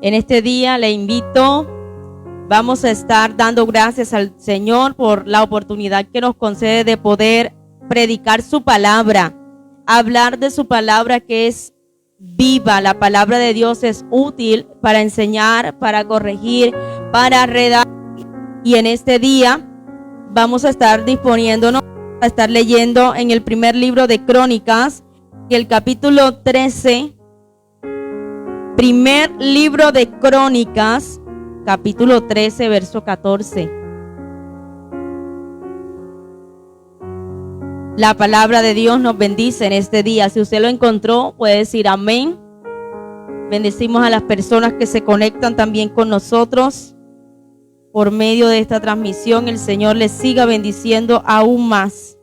En este día le invito, vamos a estar dando gracias al Señor por la oportunidad que nos concede de poder predicar su palabra, hablar de su palabra que es viva. La palabra de Dios es útil para enseñar, para corregir, para redactar. Y en este día vamos a estar disponiéndonos a estar leyendo en el primer libro de Crónicas, el capítulo 13. Primer libro de Crónicas, capítulo 13, verso 14. La palabra de Dios nos bendice en este día. Si usted lo encontró, puede decir amén. Bendecimos a las personas que se conectan también con nosotros por medio de esta transmisión. El Señor les siga bendiciendo aún más.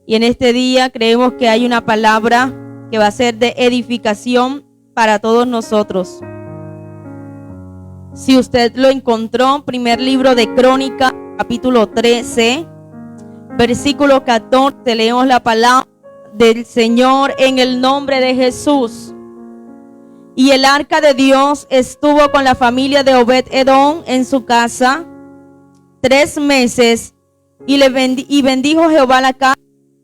Y en este día creemos que hay una palabra que va a ser de edificación para todos nosotros. Si usted lo encontró, primer libro de Crónicas, capítulo 13, versículo 14, leemos la palabra del Señor en el nombre de Jesús. Y el arca de Dios estuvo con la familia de Obed-Edom en su casa 3 meses, y bendijo Jehová la casa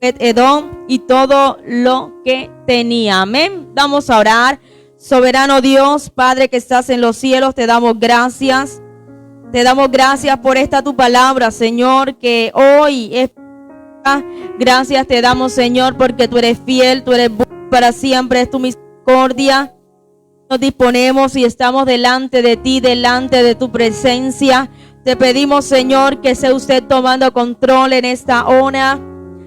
de Obed-Edom y todo lo que tenía. Amén. Vamos a orar. Soberano Dios, Padre que estás en los cielos, te damos gracias. Te damos gracias por esta tu palabra, Señor, que hoy es. Gracias te damos, Señor, porque tú eres fiel, tú eres bueno para siempre, es tu misericordia. Nos disponemos y estamos delante de ti, delante de tu presencia. Te pedimos, Señor, que sea usted tomando control en esta hora.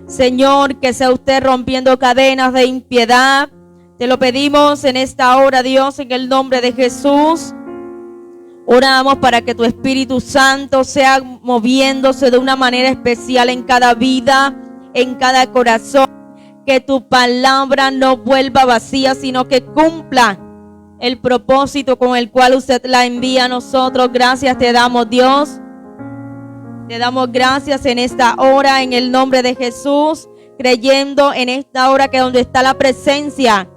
Señor, que sea usted rompiendo cadenas de impiedad. Te lo pedimos en esta hora, Dios, en el nombre de Jesús. Oramos para que tu Espíritu Santo sea moviéndose de una manera especial en cada vida, en cada corazón. Que tu palabra no vuelva vacía, sino que cumpla el propósito con el cual usted la envía a nosotros. Gracias te damos, Dios. Te damos gracias en esta hora, en el nombre de Jesús, creyendo en esta hora que donde está la presencia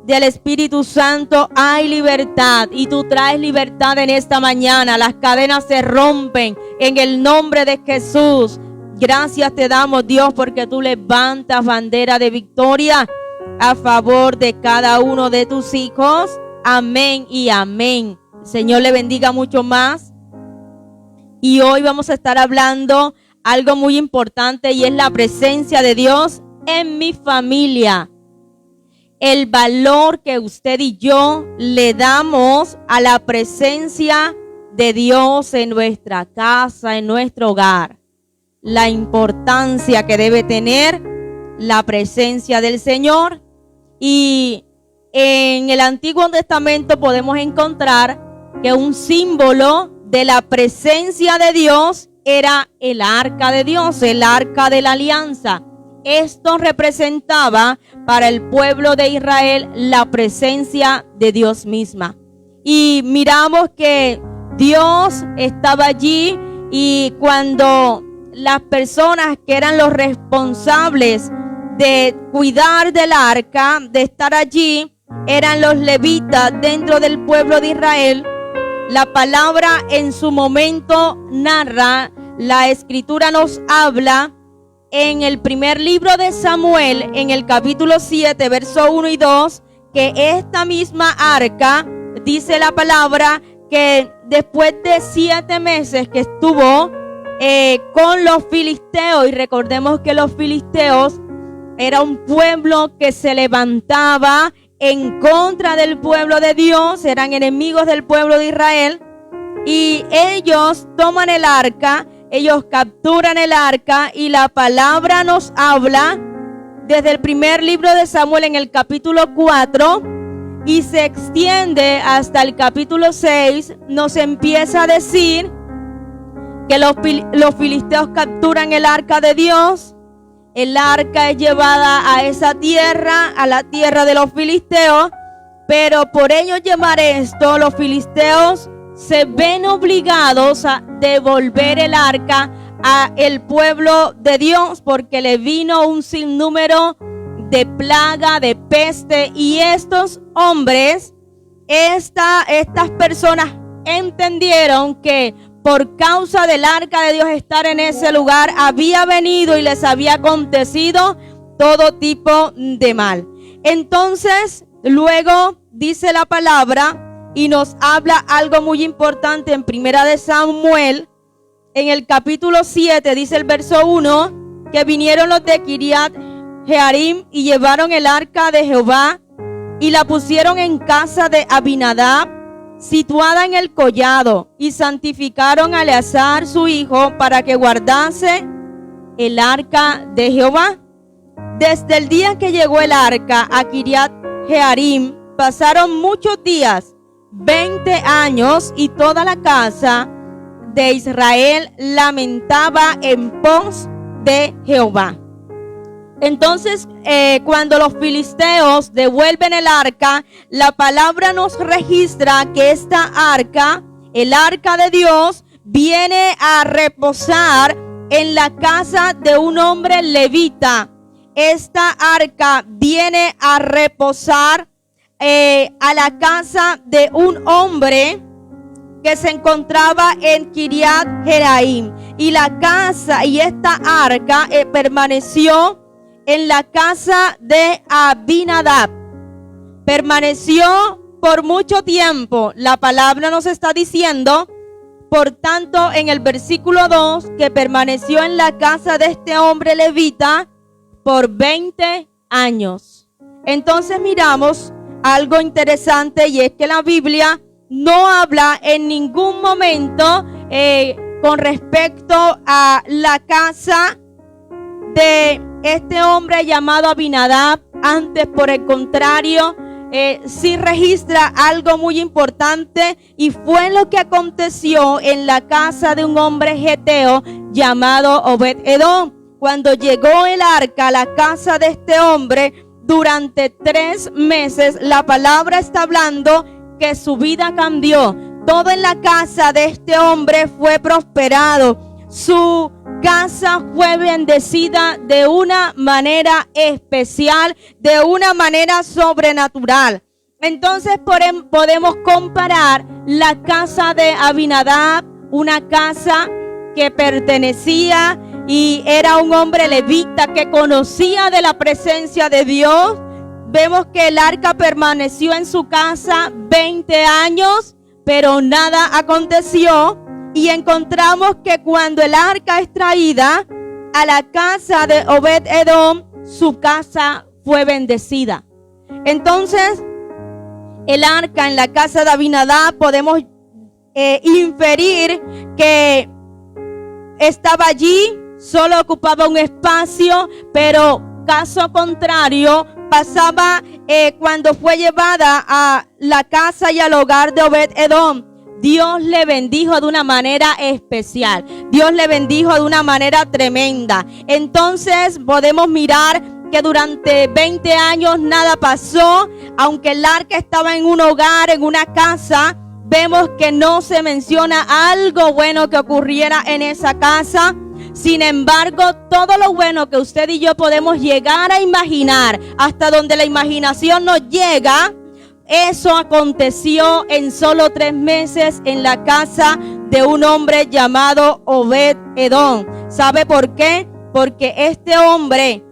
del Espíritu Santo hay libertad, y tú traes libertad en esta mañana. Las cadenas se rompen en el nombre de Jesús. Gracias te damos, Dios, porque tú levantas bandera de victoria a favor de cada uno de tus hijos. Amén y amén. El Señor le bendiga mucho más. Y hoy vamos a estar hablando algo muy importante, y es la presencia de Dios en mi familia. El valor que usted y yo le damos a la presencia de Dios en nuestra casa, en nuestro hogar. La importancia que debe tener la presencia del Señor. Y en el Antiguo Testamento podemos encontrar que un símbolo de la presencia de Dios era el arca de Dios, el arca de la alianza. Esto representaba para el pueblo de Israel la presencia de Dios misma. Y miramos que Dios estaba allí, y cuando las personas que eran los responsables de cuidar del arca, de estar allí, eran los levitas dentro del pueblo de Israel. La palabra en su momento narra, la escritura nos habla en el primer libro de Samuel, en el capítulo 7, verso 1 y 2, que esta misma arca, dice la palabra, que después de 7 meses que estuvo con los filisteos, y recordemos que los filisteos era un pueblo que se levantaba en contra del pueblo de Dios, eran enemigos del pueblo de Israel, y ellos toman el arca. Ellos capturan el arca, y la palabra nos habla desde el primer libro de Samuel en el capítulo 4 y se extiende hasta el capítulo 6. Nos empieza a decir que los filisteos capturan el arca de Dios. El arca es llevada a esa tierra, a la tierra de los filisteos, pero por ellos llevar esto, los filisteos se ven obligados a devolver el arca a el pueblo de Dios, porque le vino un sinnúmero de plaga, de peste, y estos hombres estas personas entendieron que por causa del arca de Dios estar en ese lugar, había venido y les había acontecido todo tipo de mal. Entonces, luego dice la palabra y nos habla algo muy importante en Primera de Samuel, en el capítulo 7, dice el verso 1, que vinieron los de Kiriat Jearim y llevaron el arca de Jehová y la pusieron en casa de Abinadab, situada en el collado, y santificaron a Eleazar su hijo para que guardase el arca de Jehová. Desde el día que llegó el arca a Kiriat Jearim, pasaron muchos días, 20 años, y toda la casa de Israel lamentaba en pos de Jehová. Entonces, cuando los filisteos devuelven el arca, la palabra nos registra que esta arca, el arca de Dios, viene a reposar en la casa de un hombre levita. Esta arca viene a reposar a la casa de un hombre que se encontraba en Kiriat Jearim. Y la casa y esta arca permaneció en la casa de Abinadab. Permaneció por mucho tiempo. La palabra nos está diciendo, por tanto, en el versículo 2, que permaneció en la casa de este hombre levita por 20 años. Entonces miramos algo interesante, y es que la Biblia no habla en ningún momento con respecto a la casa de este hombre llamado Abinadab. Antes, por el contrario, sí registra algo muy importante, y fue lo que aconteció en la casa de un hombre geteo llamado Obed-edom. Cuando llegó el arca a la casa de este hombre, durante 3 meses, la palabra está hablando que su vida cambió. Todo en la casa de este hombre fue prosperado. Su casa fue bendecida de una manera especial, de una manera sobrenatural. Entonces podemos comparar la casa de Abinadab, una casa que pertenecía y era un hombre levita que conocía de la presencia de Dios. Vemos que el arca permaneció en su casa 20 años, pero nada aconteció. Y encontramos que cuando el arca es traída a la casa de Obed-edom, su casa fue bendecida. Entonces, el arca en la casa de Abinadab, podemos inferir que estaba allí, solo ocupaba un espacio, pero caso contrario, pasaba cuando fue llevada a la casa y al hogar de Obed-edom. Dios le bendijo de una manera especial. Dios le bendijo de una manera tremenda. Entonces podemos mirar que durante 20 años nada pasó. Aunque el arca estaba en un hogar, en una casa, vemos que no se menciona algo bueno que ocurriera en esa casa. Sin embargo, todo lo bueno que usted y yo podemos llegar a imaginar, hasta donde la imaginación nos llega, eso aconteció en solo 3 meses en la casa de un hombre llamado Obed-edom. ¿Sabe por qué? Porque este hombre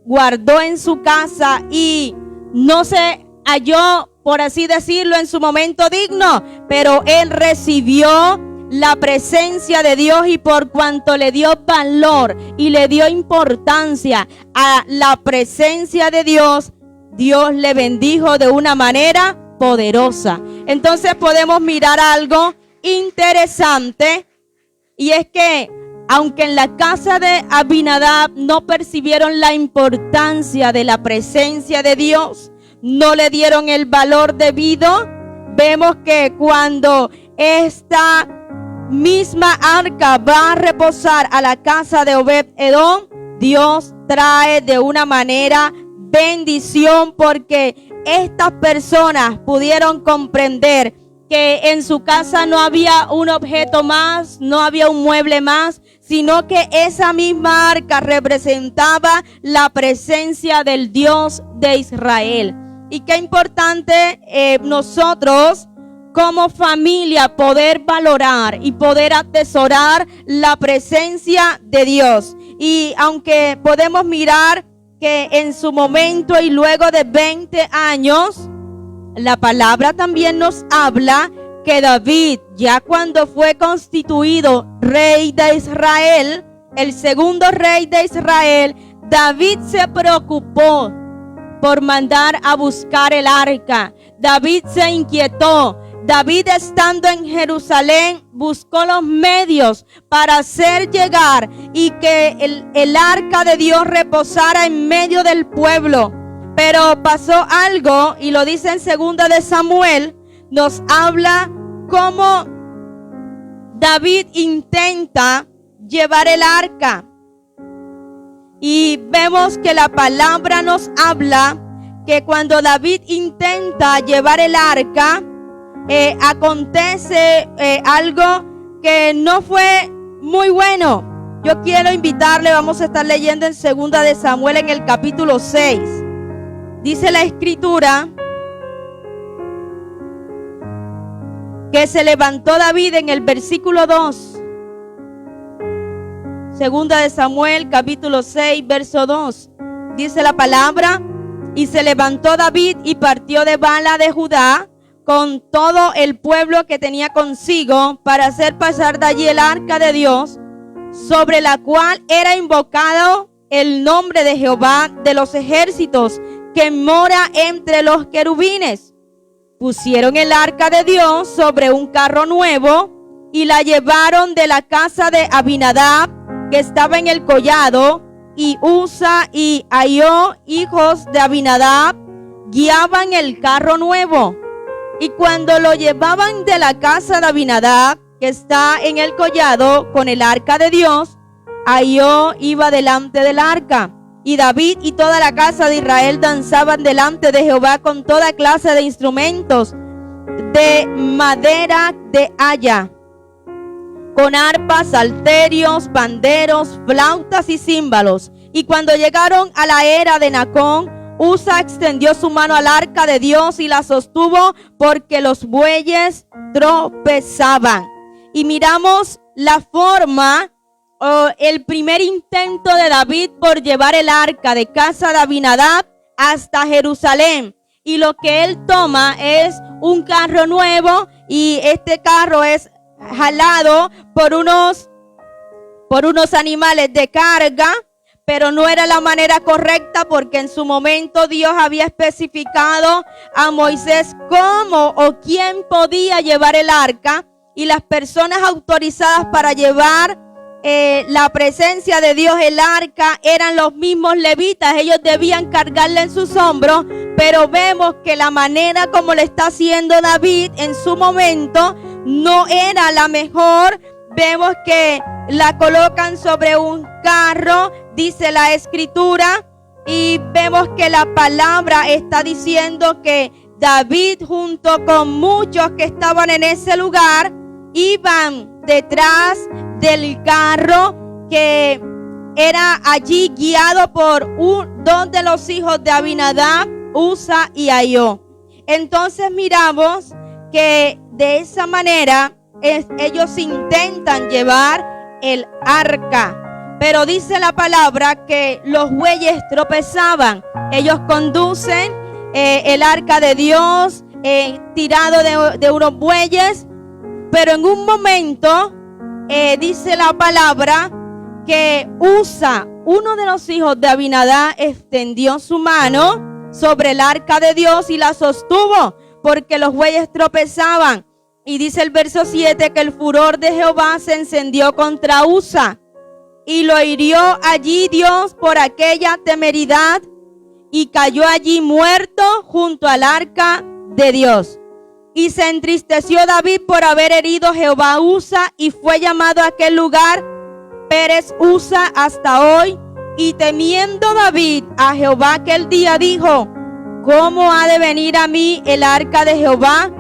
guardó en su casa y no se halló, por así decirlo, en su momento digno, pero él recibió la presencia de Dios, y por cuanto le dio valor y le dio importancia a la presencia de Dios, Dios le bendijo de una manera poderosa. Entonces podemos mirar algo interesante, y es que aunque en la casa de Abinadab no percibieron la importancia de la presencia de Dios, no le dieron el valor debido, vemos que cuando esta misma arca va a reposar a la casa de Obed-edom, Dios trae de una manera bendición, porque estas personas pudieron comprender que en su casa no había un objeto más, no había un mueble más, sino que esa misma arca representaba la presencia del Dios de Israel. Y qué importante nosotros como familia poder valorar y poder atesorar la presencia de Dios. Y aunque podemos mirar que en su momento y luego de 20 años, la palabra también nos habla que David, ya cuando fue constituido rey de Israel, el segundo rey de Israel, David se preocupó por mandar a buscar el arca. David se inquietó. David, estando en Jerusalén, buscó los medios para hacer llegar y que el arca de Dios reposara en medio del pueblo. Pero pasó algo, y lo dice en 2 de Samuel, nos habla cómo David intenta llevar el arca. Y vemos que la palabra nos habla que cuando David intenta llevar el arca, acontece algo que no fue muy bueno. Yo quiero invitarle, vamos a estar leyendo en 2 de Samuel en el capítulo 6. Dice la escritura que se levantó David en el versículo 2. 2 de Samuel capítulo 6 verso 2. Dice la palabra: y se levantó David y partió de Bala de Judá con todo el pueblo que tenía consigo para hacer pasar de allí el arca de Dios, sobre la cual era invocado el nombre de Jehová de los ejércitos, que mora entre los querubines. Pusieron el arca de Dios sobre un carro nuevo y la llevaron de la casa de Abinadab, que estaba en el collado, y Usa y Ahio, hijos de Abinadab, guiaban el carro nuevo. Y cuando lo llevaban de la casa de Abinadab, que está en el collado, con el arca de Dios, Ahio iba delante del arca. Y David y toda la casa de Israel danzaban delante de Jehová con toda clase de instrumentos de madera de haya, con arpas, salterios, panderos, flautas y címbalos. Y cuando llegaron a la era de Nacón, Usa extendió su mano al arca de Dios y la sostuvo, porque los bueyes tropezaban. Y miramos la forma, el primer intento de David por llevar el arca de casa de Abinadab hasta Jerusalén. Y lo que él toma es un carro nuevo, y este carro es jalado por unos animales de carga, pero no era la manera correcta, porque en su momento Dios había especificado a Moisés cómo o quién podía llevar el arca, y las personas autorizadas para llevar la presencia de Dios, el arca, eran los mismos levitas. Ellos debían cargarla en sus hombros, pero vemos que la manera como le está haciendo David en su momento no era la mejor. Vemos que la colocan sobre un carro, dice la escritura, y vemos que la palabra está diciendo que David, junto con muchos que estaban en ese lugar, iban detrás del carro, que era allí guiado por dos de los hijos de Abinadab, Usa y Ahio. Entonces miramos que de esa manera ellos intentan llevar el arca, pero dice la palabra que los bueyes tropezaban. Ellos conducen el arca de Dios tirado de unos bueyes, pero en un momento dice la palabra que Usa, uno de los hijos de Abinadab, extendió su mano sobre el arca de Dios y la sostuvo, porque los bueyes tropezaban. Y dice el verso 7 que el furor de Jehová se encendió contra Usa, y lo hirió allí Dios por aquella temeridad, y cayó allí muerto junto al arca de Dios. Y se entristeció David por haber herido Jehová a Usa, y fue llamado a aquel lugar Pérez Usa hasta hoy. Y temiendo David a Jehová aquel día, dijo: ¿cómo ha de venir a mí el arca de Jehová?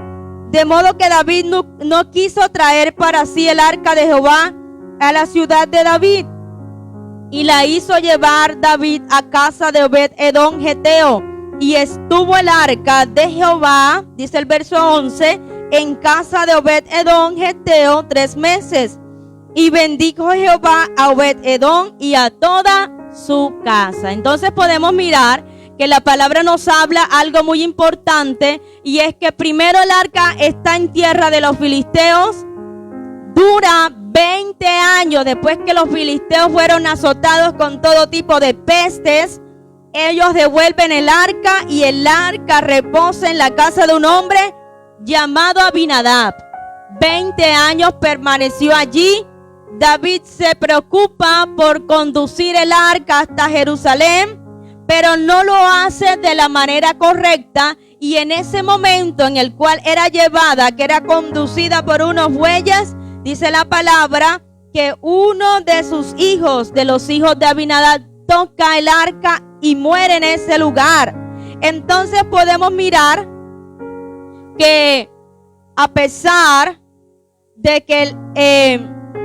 De modo que David no quiso traer para sí el arca de Jehová a la ciudad de David, y la hizo llevar David a casa de Obed Edom Geteo, y estuvo el arca de Jehová, dice el verso 11, en casa de Obed-edom geteo 3 meses. Y bendijo Jehová a Obed-edom y a toda su casa. Entonces podemos mirar que la palabra nos habla algo muy importante, y es que primero el arca está en tierra de los filisteos, dura 20 años después que los filisteos fueron azotados con todo tipo de pestes. Ellos devuelven el arca y el arca reposa en la casa de un hombre llamado Abinadab. 20 años permaneció allí. David se preocupa por conducir el arca hasta Jerusalén, pero no lo hace de la manera correcta, y en ese momento en el cual era llevada, que era conducida por unos bueyes, dice la palabra que uno de sus hijos, de los hijos de Abinadab, toca el arca y muere en ese lugar. Entonces podemos mirar que a pesar de que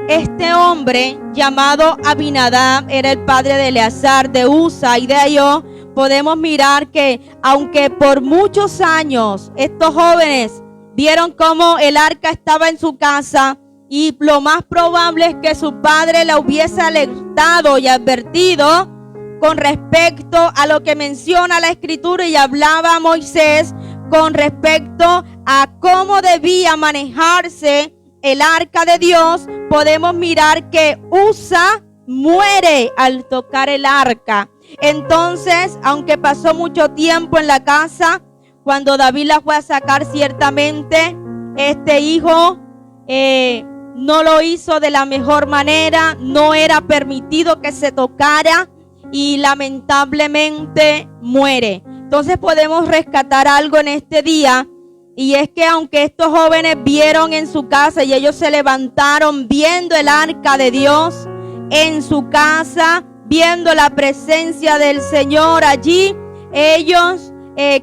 este hombre llamado Abinadab era el padre de Eleazar, de Usa y de Ahio, podemos mirar que aunque por muchos años estos jóvenes vieron cómo el arca estaba en su casa, y lo más probable es que su padre la hubiese alertado y advertido con respecto a lo que menciona la escritura y hablaba Moisés con respecto a cómo debía manejarse el arca de Dios, podemos mirar que Usa muere al tocar el arca. Entonces, aunque pasó mucho tiempo en la casa, cuando David la fue a sacar, ciertamente este hijo no lo hizo de la mejor manera, no era permitido que se tocara y lamentablemente muere. Entonces podemos rescatar algo en este día, y es que aunque estos jóvenes vieron en su casa y ellos se levantaron viendo el arca de Dios en su casa, viendo la presencia del Señor allí, ellos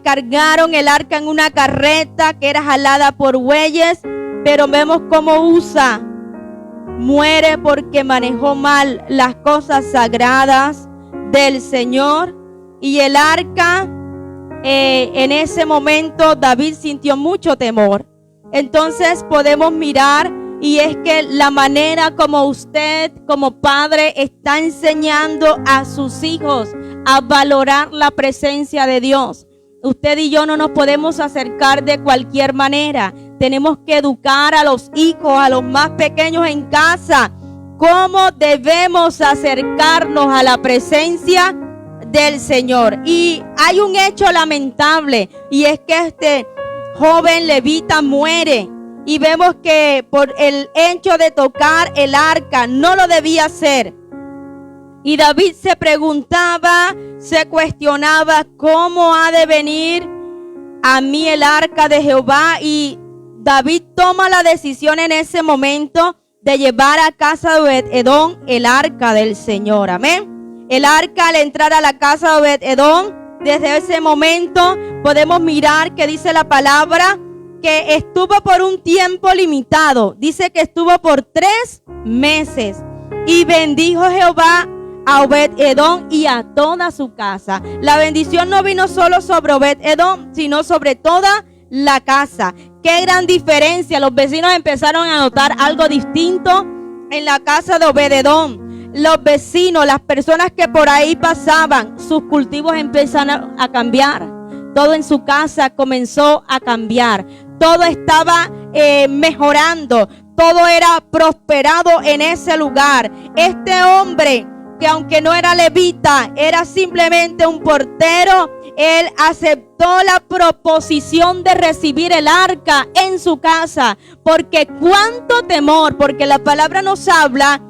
cargaron el arca en una carreta que era jalada por bueyes, pero vemos cómo Usa muere porque manejó mal las cosas sagradas del Señor. Y el arca, en ese momento David sintió mucho temor. Entonces podemos mirar, y es que la manera como usted como padre está enseñando a sus hijos a valorar la presencia de Dios. Usted y yo no nos podemos acercar de cualquier manera. Tenemos que educar a los hijos, a los más pequeños en casa, cómo debemos acercarnos a la presencia del Señor. Y hay un hecho lamentable, y es que este joven levita muere, y vemos que por el hecho de tocar el arca no lo debía hacer. Y David se preguntaba, se cuestionaba, ¿cómo ha de venir a mí el arca de Jehová? Y David toma la decisión en ese momento de llevar a casa de Obed-edom el arca del Señor. Amén. El arca, al entrar a la casa de Obed-edom, desde ese momento podemos mirar que dice la palabra que estuvo por un tiempo limitado. Dice que estuvo por 3 meses. Y bendijo Jehová a Obed-edom y a toda su casa. La bendición no vino solo sobre Obed-edom, sino sobre toda la casa. Qué gran diferencia. Los vecinos empezaron a notar algo distinto en la casa de Obed-edom. Los vecinos, las personas que por ahí pasaban, sus cultivos empezaron a cambiar. Todo en su casa comenzó a cambiar. Todo estaba mejorando. Todo era prosperado en ese lugar. Este hombre, que aunque no era levita, era simplemente un portero, él aceptó la proposición de recibir el arca en su casa. Porque cuánto temor, porque la palabra nos habla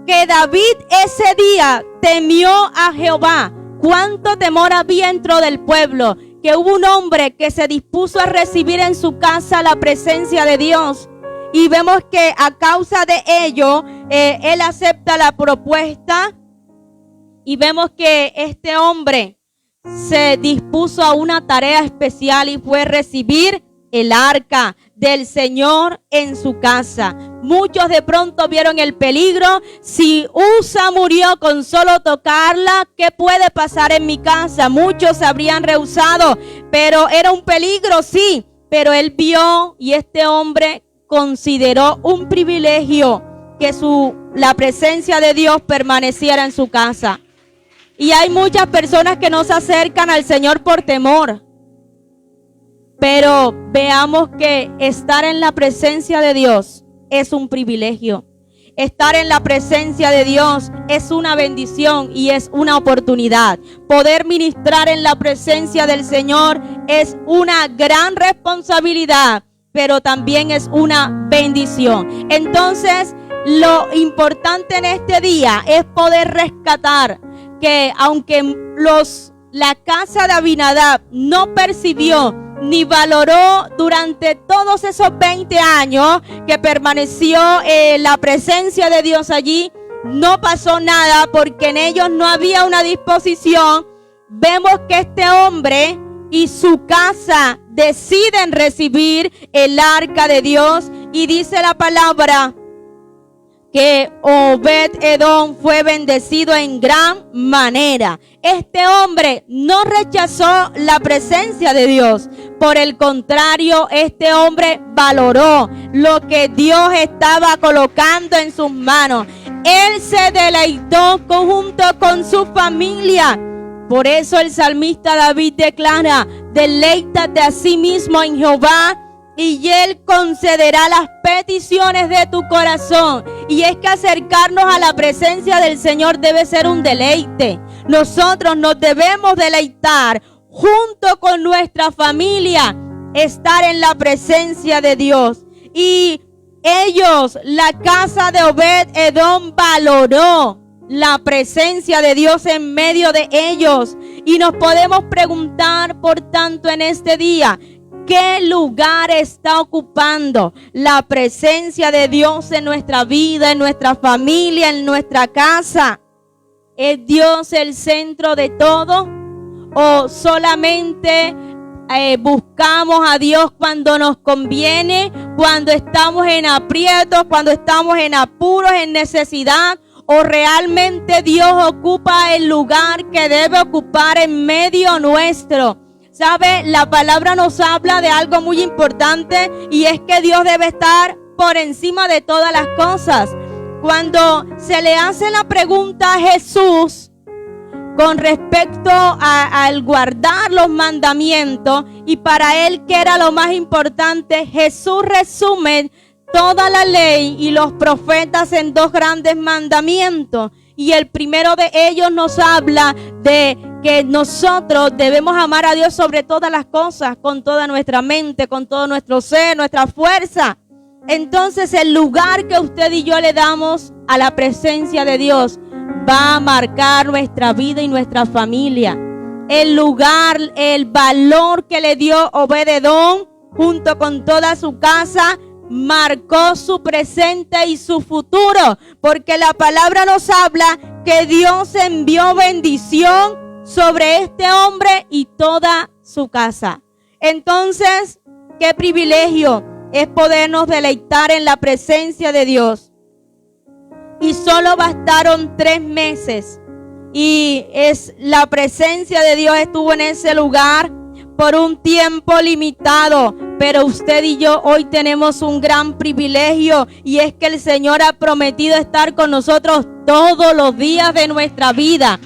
que David ese día temió a Jehová. Cuánto temor había dentro del pueblo, que hubo un hombre que se dispuso a recibir en su casa la presencia de Dios. Y vemos que a causa de ello, él acepta la propuesta. Y vemos que este hombre se dispuso a una tarea especial, y fue recibir el arca del Señor en su casa. Muchos de pronto vieron el peligro. Si Usa murió con solo tocarla, ¿qué puede pasar en mi casa? Muchos se habrían rehusado, pero era un peligro, sí. Pero él vio, y este hombre consideró un privilegio que la presencia de Dios permaneciera en su casa. Y hay muchas personas que no se acercan al Señor por temor. Pero veamos que estar en la presencia de Dios es un privilegio. Estar en la presencia de Dios es una bendición y es una oportunidad. Poder ministrar en la presencia del Señor es una gran responsabilidad, pero también es una bendición. Entonces, lo importante en este día es poder rescatar que aunque la casa de Abinadab no percibió ni valoró durante todos esos 20 años que permaneció la presencia de Dios allí, no pasó nada porque en ellos no había una disposición. Vemos que este hombre y su casa deciden recibir el arca de Dios, y dice la palabra que Obed-Edom fue bendecido en gran manera. Este hombre no rechazó la presencia de Dios. Por el contrario, este hombre valoró lo que Dios estaba colocando en sus manos. Él se deleitó junto con su familia. Por eso el salmista David declara: deleítate a sí mismo en Jehová, y Él concederá las peticiones de tu corazón. Y es que acercarnos a la presencia del Señor debe ser un deleite. Nosotros nos debemos deleitar junto con nuestra familia, estar en la presencia de Dios. Y ellos, la casa de Obed-Edom, valoró la presencia de Dios en medio de ellos. Y nos podemos preguntar, por tanto, en este día, ¿qué lugar está ocupando la presencia de Dios en nuestra vida, en nuestra familia, en nuestra casa? ¿Es Dios el centro de todo? ¿O solamente buscamos a Dios cuando nos conviene, cuando estamos en aprietos, cuando estamos en apuros, en necesidad? ¿O realmente Dios ocupa el lugar que debe ocupar en medio nuestro? ¿Sabe? La palabra nos habla de algo muy importante, y es que Dios debe estar por encima de todas las cosas. Cuando se le hace la pregunta a Jesús con respecto al guardar los mandamientos, y para él ¿qué era lo más importante? Jesús resume toda la ley y los profetas en dos grandes mandamientos. Y el primero de ellos nos habla de que nosotros debemos amar a Dios sobre todas las cosas, con toda nuestra mente, con todo nuestro ser, nuestra fuerza. Entonces, el lugar que usted y yo le damos a la presencia de Dios va a marcar nuestra vida y nuestra familia. El lugar, el valor que le dio Obed-Edom junto con toda su casa, marcó su presente y su futuro, porque la palabra nos habla que Dios envió bendición sobre este hombre y toda su casa. Entonces, qué privilegio es podernos deleitar en la presencia de Dios. Y solo bastaron 3 meses, y la presencia de Dios estuvo en ese lugar por un tiempo limitado. Pero usted y yo hoy tenemos un gran privilegio, y es que el Señor ha prometido estar con nosotros todos los días de nuestra vida.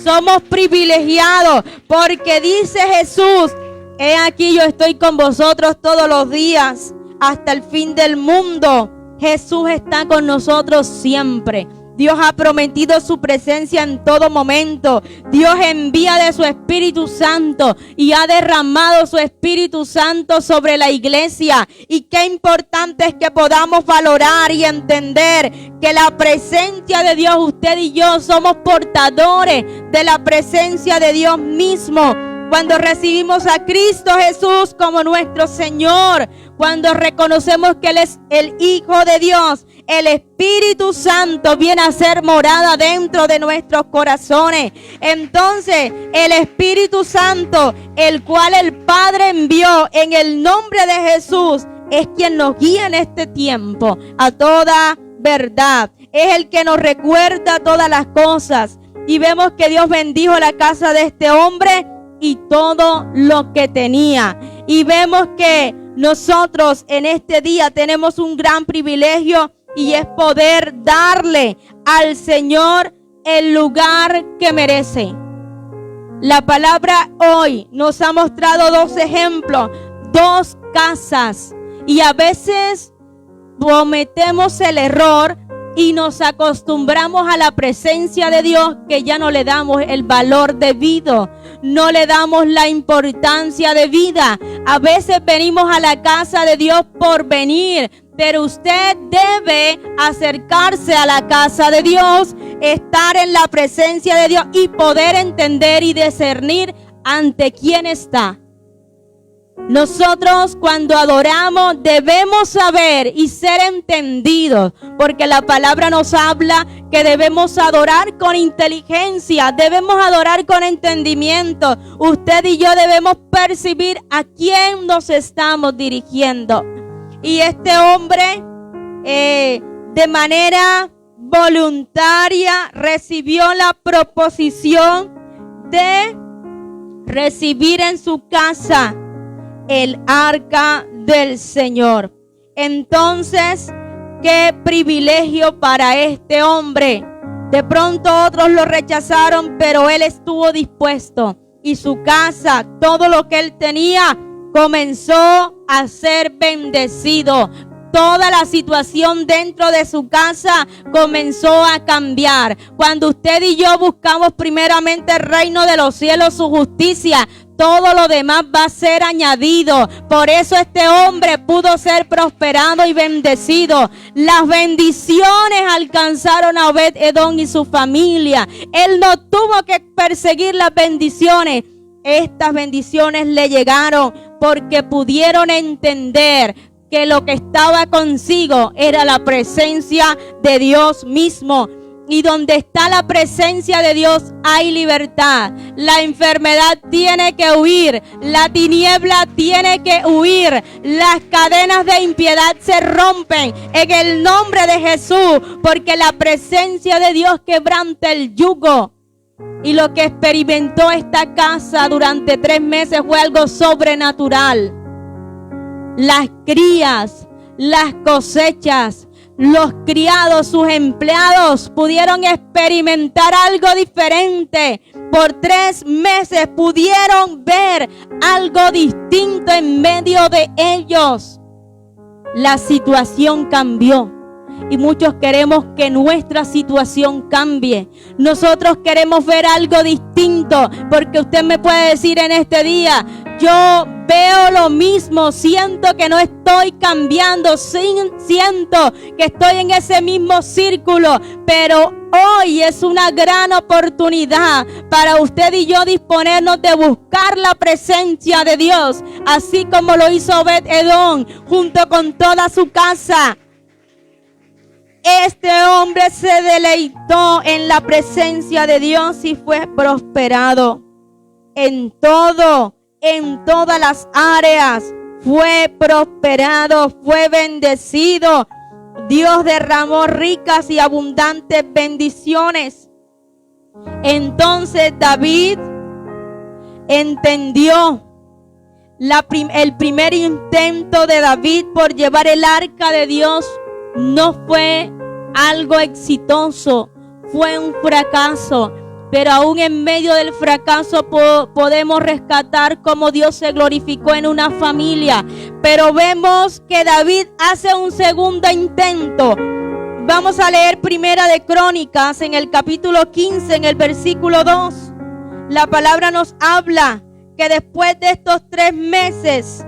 Somos privilegiados porque dice Jesús: he aquí yo estoy con vosotros todos los días hasta el fin del mundo. Jesús está con nosotros siempre. Dios ha prometido su presencia en todo momento. Dios envía de su Espíritu Santo y ha derramado su Espíritu Santo sobre la iglesia. Y qué importante es que podamos valorar y entender que la presencia de Dios, usted y yo somos portadores de la presencia de Dios mismo. Cuando recibimos a Cristo Jesús como nuestro Señor, cuando reconocemos que Él es el Hijo de Dios, el Espíritu Santo viene a ser morada dentro de nuestros corazones. Entonces, el Espíritu Santo, el cual el Padre envió en el nombre de Jesús, es quien nos guía en este tiempo a toda verdad. Es el que nos recuerda todas las cosas. Y vemos que Dios bendijo la casa de este hombre y todo lo que tenía. Y vemos que nosotros en este día tenemos un gran privilegio, y es poder darle al Señor el lugar que merece. La palabra hoy nos ha mostrado dos ejemplos, dos casas, y a veces cometemos el error y nos acostumbramos a la presencia de Dios, que ya no le damos el valor debido, no le damos la importancia debida. A veces venimos a la casa de Dios por venir, pero usted debe acercarse a la casa de Dios, estar en la presencia de Dios y poder entender y discernir ante quién está. Nosotros cuando adoramos debemos saber y ser entendidos, porque la palabra nos habla que debemos adorar con inteligencia, debemos adorar con entendimiento. Usted y yo debemos percibir a quién nos estamos dirigiendo. Y este hombre de manera voluntaria recibió la proposición de recibir en su casa el arca del Señor. Entonces, qué privilegio para este hombre. De pronto otros lo rechazaron, pero él estuvo dispuesto, y su casa, todo lo que él tenía, comenzó a ser bendecido. Toda la situación dentro de su casa comenzó a cambiar. Cuando usted y yo buscamos primeramente el reino de los cielos, su justicia, todo lo demás va a ser añadido. Por eso este hombre pudo ser prosperado y bendecido. Las bendiciones alcanzaron a Obed-Edom y su familia. Él no tuvo que perseguir las bendiciones. Estas bendiciones le llegaron porque pudieron entender que lo que estaba consigo era la presencia de Dios mismo. Y donde está la presencia de Dios hay libertad. La enfermedad tiene que huir. La tiniebla tiene que huir. Las cadenas de impiedad se rompen en el nombre de Jesús, porque la presencia de Dios quebranta el yugo. Y lo que experimentó esta casa durante 3 meses fue algo sobrenatural. Las crías, las cosechas, los criados, sus empleados pudieron experimentar algo diferente. Por 3 meses pudieron ver algo distinto en medio de ellos. La situación cambió. Y muchos queremos que nuestra situación cambie. Nosotros queremos ver algo distinto, porque usted me puede decir en este día: yo veo lo mismo, siento que no estoy cambiando, siento que estoy en ese mismo círculo, pero hoy es una gran oportunidad para usted y yo disponernos de buscar la presencia de Dios, así como lo hizo Obed-Edom junto con toda su casa. Este hombre se deleitó en la presencia de Dios y fue prosperado en todo, en todas las áreas. Fue prosperado, fue bendecido. Dios derramó ricas y abundantes bendiciones. Entonces David entendió el primer intento de David por llevar el arca de Dios no fue algo exitoso, fue un fracaso. Pero aún en medio del fracaso podemos rescatar cómo Dios se glorificó en una familia. Pero vemos que David hace un segundo intento. Vamos a leer Primera de Crónicas en el capítulo 15, en el versículo 2. La palabra nos habla que después de estos 3 meses,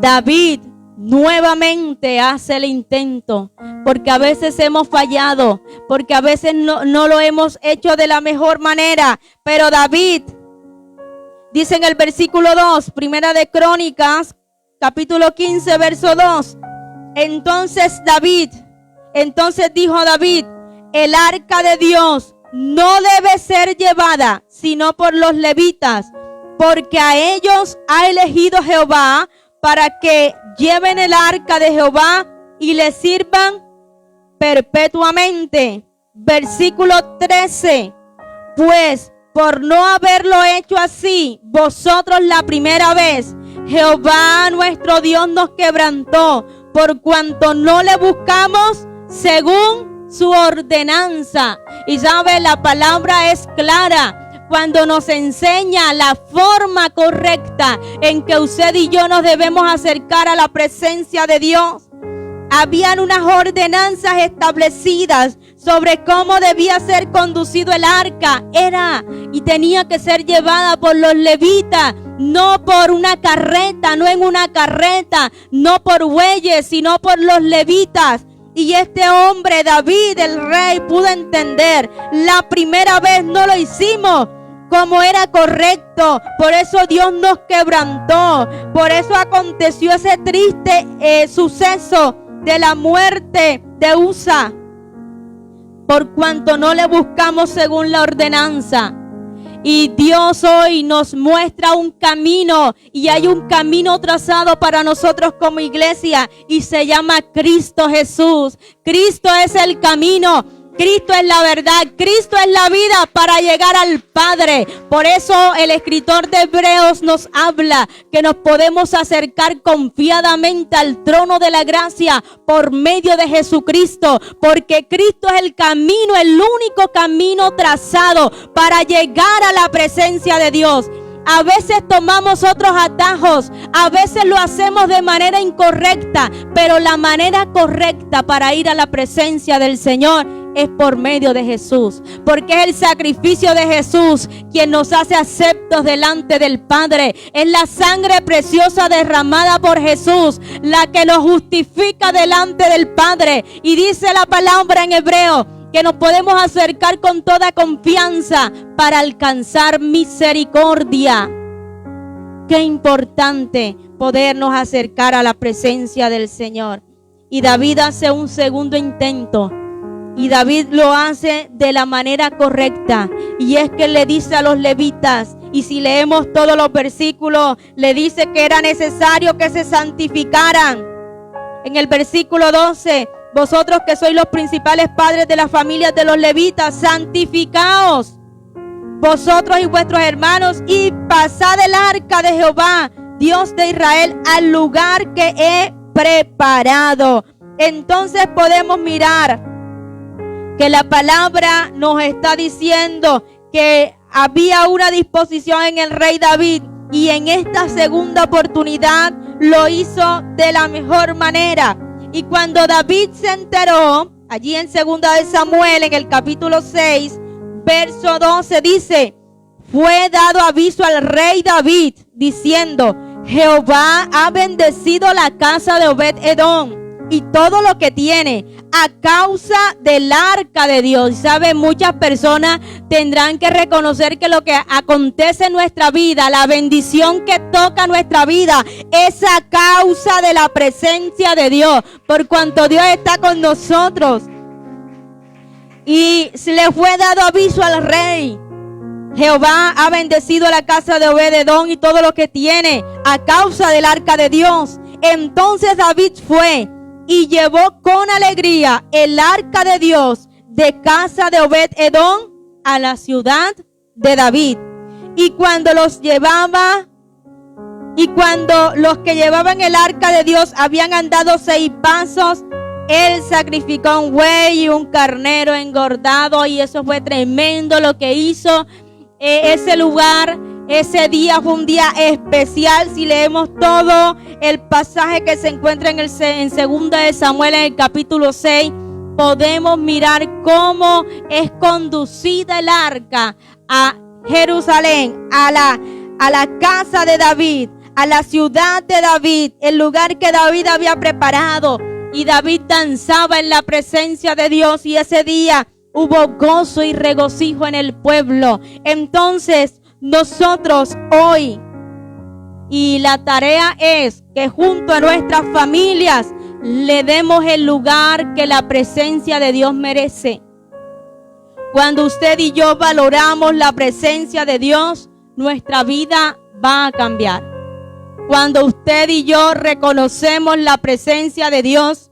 David nuevamente hace el intento, porque a veces hemos fallado, porque a veces no lo hemos hecho de la mejor manera. Pero David dice en el versículo 2, Primera de Crónicas, capítulo 15, verso 2. Entonces dijo David: el arca de Dios no debe ser llevada sino por los levitas, porque a ellos ha elegido Jehová para que lleven el arca de Jehová y le sirvan perpetuamente. Versículo 13. Pues por no haberlo hecho así, vosotros la primera vez, Jehová nuestro Dios nos quebrantó, por cuanto no le buscamos según su ordenanza. Y sabe, la palabra es clara cuando nos enseña la forma correcta en que usted y yo nos debemos acercar a la presencia de Dios. Habían unas ordenanzas establecidas sobre cómo debía ser conducido el arca. Era y tenía que ser llevada por los levitas, no por una carreta, no en una carreta, no por bueyes, sino por los levitas. Y este hombre, David, el rey, pudo entender. La primera vez no lo hicimos como era correcto, por eso Dios nos quebrantó, por eso aconteció ese triste suceso de la muerte de Usa, por cuanto no le buscamos según la ordenanza. Y Dios hoy nos muestra un camino, y hay un camino trazado para nosotros como iglesia, y se llama Cristo Jesús. Cristo es el camino, Cristo es la verdad, Cristo es la vida para llegar al Padre. Por eso el escritor de Hebreos nos habla que nos podemos acercar confiadamente al trono de la gracia por medio de Jesucristo, porque Cristo es el camino, el único camino trazado para llegar a la presencia de Dios. A veces tomamos otros atajos, a veces lo hacemos de manera incorrecta, pero la manera correcta para ir a la presencia del Señor es por medio de Jesús, porque es el sacrificio de Jesús quien nos hace aceptos delante del Padre. Es la sangre preciosa derramada por Jesús la que nos justifica delante del Padre. Y dice la palabra en hebreo que nos podemos acercar con toda confianza para alcanzar misericordia. Qué importante podernos acercar a la presencia del Señor. Y David hace un segundo intento. Y David lo hace de la manera correcta. Y es que le dice a los levitas, y si leemos todos los versículos, le dice que era necesario que se santificaran. En el versículo 12, vosotros que sois los principales padres de las familias de los levitas, santificaos vosotros y vuestros hermanos, y pasad el arca de Jehová, Dios de Israel, al lugar que he preparado. Entonces podemos mirar que la palabra nos está diciendo que había una disposición en el rey David, y en esta segunda oportunidad lo hizo de la mejor manera. Y cuando David se enteró, allí en 2 de Samuel, en el capítulo 6, verso 12, dice: fue dado aviso al rey David, diciendo: Jehová ha bendecido la casa de Obed-Edom y todo lo que tiene, a causa del arca de Dios. Y saben, muchas personas tendrán que reconocer que lo que acontece en nuestra vida, la bendición que toca nuestra vida, es a causa de la presencia de Dios, por cuanto Dios está con nosotros. Y se le fue dado aviso al rey: Jehová ha bendecido la casa de Obed-Edom y todo lo que tiene, a causa del arca de Dios. Entonces David fue y llevó con alegría el arca de Dios de casa de Obed-Edom a la ciudad de David. Y cuando los que llevaban el arca de Dios habían andado 6 pasos, él sacrificó un buey y un carnero engordado, y eso fue tremendo lo que hizo. Ese lugar, ese día fue un día especial. Si leemos todo el pasaje que se encuentra en 2 de Samuel, en el capítulo 6, podemos mirar cómo es conducida el arca a Jerusalén, a la casa de David, a la ciudad de David, el lugar que David había preparado. Y David danzaba en la presencia de Dios, y ese día hubo gozo y regocijo en el pueblo. Entonces nosotros hoy, y la tarea es que junto a nuestras familias le demos el lugar que la presencia de Dios merece. Cuando usted y yo valoramos la presencia de Dios, nuestra vida va a cambiar. Cuando usted y yo reconocemos la presencia de Dios,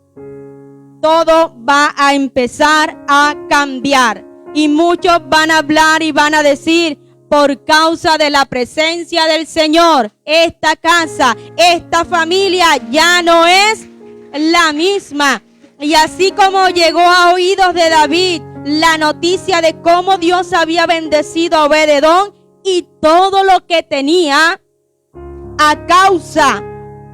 todo va a empezar a cambiar. Y muchos van a hablar y van a decir, por causa de la presencia del Señor, esta casa, esta familia ya no es la misma. Y así como llegó a oídos de David la noticia de cómo Dios había bendecido a Obed-Edom y todo lo que tenía,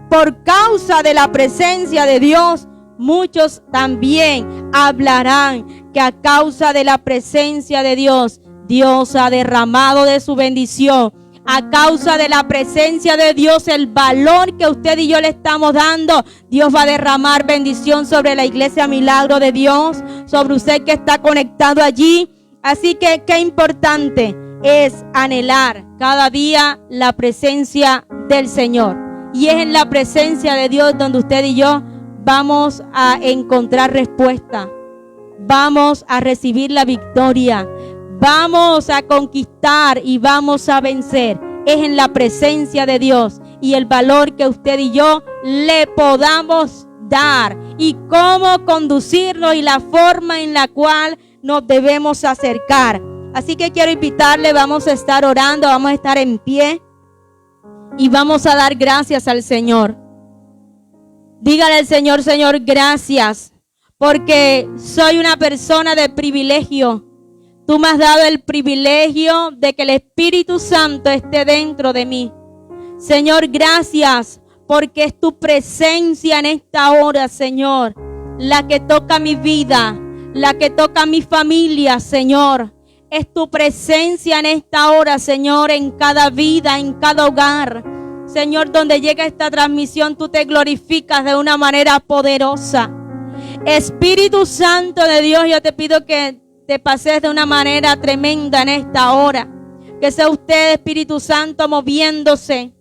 por causa de la presencia de Dios, muchos también hablarán que a causa de la presencia de Dios, Dios ha derramado de su bendición. A causa de la presencia de Dios, el valor que usted y yo le estamos dando, Dios va a derramar bendición sobre la iglesia Milagro de Dios, sobre usted que está conectado allí. Así que qué importante es anhelar cada día la presencia del Señor. Y es en la presencia de Dios donde usted y yo vamos a encontrar respuesta. Vamos a recibir la victoria. Vamos a conquistar y vamos a vencer. Es en la presencia de Dios y el valor que usted y yo le podamos dar y cómo conducirnos y la forma en la cual nos debemos acercar. Así que quiero invitarle, vamos a estar orando, vamos a estar en pie y vamos a dar gracias al Señor. Dígale al Señor, Señor, gracias, porque soy una persona de privilegio. Tú me has dado el privilegio de que el Espíritu Santo esté dentro de mí. Señor, gracias, porque es tu presencia en esta hora, Señor, la que toca mi vida, la que toca mi familia, Señor. Es tu presencia en esta hora, Señor, en cada vida, en cada hogar. Señor, donde llega esta transmisión, tú te glorificas de una manera poderosa. Espíritu Santo de Dios, yo te pido que te pases de una manera tremenda en esta hora. Que sea usted, Espíritu Santo, moviéndose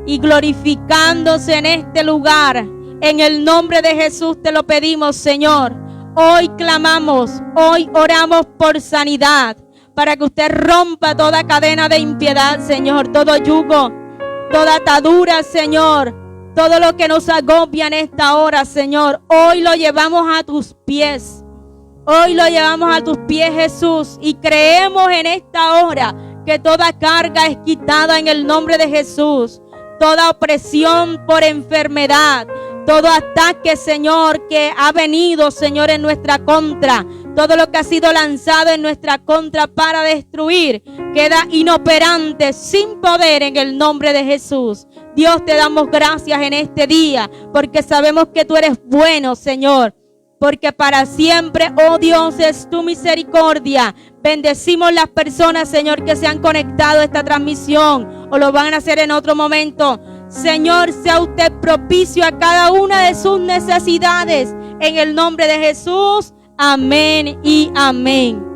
y glorificándose en este lugar. En el nombre de Jesús te lo pedimos, Señor. Hoy clamamos, hoy oramos por sanidad, para que usted rompa toda cadena de impiedad, Señor, todo yugo, toda atadura, Señor, todo lo que nos agobia en esta hora, Señor. Hoy lo llevamos a tus pies. Hoy lo llevamos a tus pies, Jesús, y creemos en esta hora que toda carga es quitada en el nombre de Jesús. Toda opresión por enfermedad, todo ataque, Señor, que ha venido, Señor, en nuestra contra, todo lo que ha sido lanzado en nuestra contra para destruir, queda inoperante, sin poder en el nombre de Jesús. Dios, te damos gracias en este día, porque sabemos que tú eres bueno, Señor. Porque para siempre, oh Dios, es tu misericordia. Bendecimos las personas, Señor, que se han conectado a esta transmisión o lo van a hacer en otro momento. Señor, sea usted propicio a cada una de sus necesidades. En el nombre de Jesús, amén y amén.